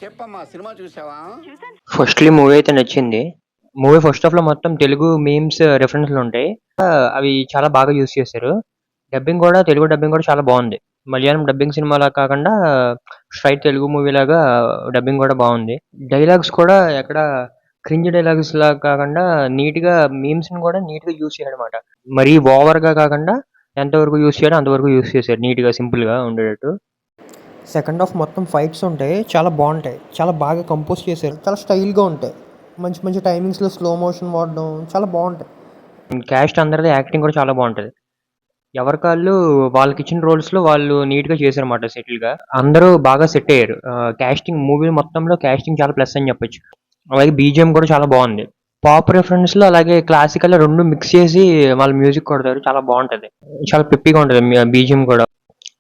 చెప్పమ్మా సినిమా చూసావా? Firstly movie అయితే నచ్చింది. మూవీ ఫస్ట్ హాఫ్‌లో మొత్తం తెలుగు మీమ్స్ రిఫరెన్స్‌లు ఉంటాయి. అవి చాలా బాగా యూజ్ చేశారు. డబ్బింగ్ కూడా తెలుగు డబ్బింగ్ కూడా చాలా బావుంది. మలయాళం డబ్బింగ్ సినిమాలా కాకుండా స్ట్రెయిట్ తెలుగు మూవీలాగా డబ్బింగ్ కూడా బావుంది. డైలాగ్స్ కూడా ఎక్కడ క్రింజ్ డైలాగ్స్‌లా కాకుండా నీట్‌గా మీమ్స్‌ని కూడా నీట్‌గా యూజ్ చేశాడనమాట. మరీ ఓవర్‌గా కాకుండా ఎంతవరకు యూజ్ చేయాలో అంతవరకు యూజ్ చేశారు. నీట్‌గా సింపుల్‌గా ఉండేటట్టు. సెకండ్ హాఫ్ మొత్తం ఫైట్స్ ఉంటాయి. చాలా బావుంటాయి. చాలా బాగా కంపోజ్ చేశారు. చాలా స్టైల్‌గా ఉంటాయి. మంచి మంచి టైమింగ్స్‌లో స్లో మోషన్ వాడడం చాలా బావుంటాయి. క్యాస్ట్ అందరిది యాక్టింగ్ కూడా చాలా బావుంటది. ఎవరికాళ్ళు వాళ్ళకిచ్చిన రోల్స్‌లో వాళ్ళు నీట్‌గా చేశారన్నమాట సెటిల్‌గా. అందరూ బాగా సెట్ అయ్యారు. కాస్టింగ్ మూవీ మొత్తంలో కాస్టింగ్ చాలా ప్లస్ అని చెప్పొచ్చు. అలాగే బీజీఎం కూడా చాలా బావుంది. పాప్ రిఫరెన్స్‌లో అలాగే క్లాసికల్ 2 మిక్స్ చేసి వాళ్ళు మ్యూజిక్ కొడతారు. చాలా బావుంటది. చాలా పిప్పిగా ఉంటది బీజీఎం కూడా.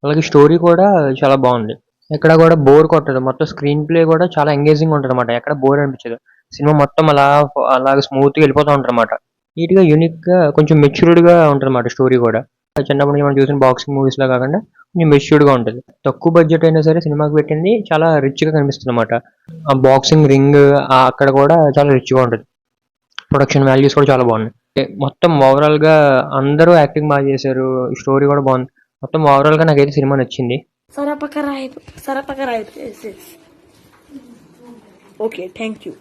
అలాగే స్టోరీ కూడా చాలా బావుంది. ఎక్కడ కూడా బోర్ కొట్టదు. మొత్తం స్క్రీన్ ప్లే కూడా చాలా ఎంగేజింగ్ ఉంటదన్నమాట. ఎక్కడ బోర్ అనిపించదు. సినిమా మొత్తం అలాగ స్మూత్‌గా వెళ్ళిపోతా ఉంటదన్నమాట. నీట్‌గా, యూనిక్‌గా కొంచెం మెచ్యూర్డ్‌గా ఉంటదన్నమాట స్టోరీ కూడా. చిన్నప్పటి నుంచి మనం చూసిన బాక్సింగ్ మూవీస్‌లా కాకుండా కొంచెం మెచ్యూర్డ్‌గా ఉంటది. తక్కువ బడ్జెట్ అయినా సరే సినిమాకి పెట్టింది చాలా రిచ్‌గా కనిపిస్తుందన్నమాట. ఆ బాక్సింగ్ రింగ్ అక్కడ కూడా చాలా రిచ్‌గా ఉంటది. ప్రొడక్షన్ వాల్యూస్ కూడా చాలా బాగున్నాయి. మొత్తం ఓవరాల్‌గా అందరూ యాక్టింగ్ బాగా చేశారు. స్టోరీ కూడా బాగుంది. మొత్తం ఓవరాల్‌గా నాకైతే సినిమా నచ్చింది. Sarapakaraib. Sarapakaraib. Yes, yes. Okay, thank you.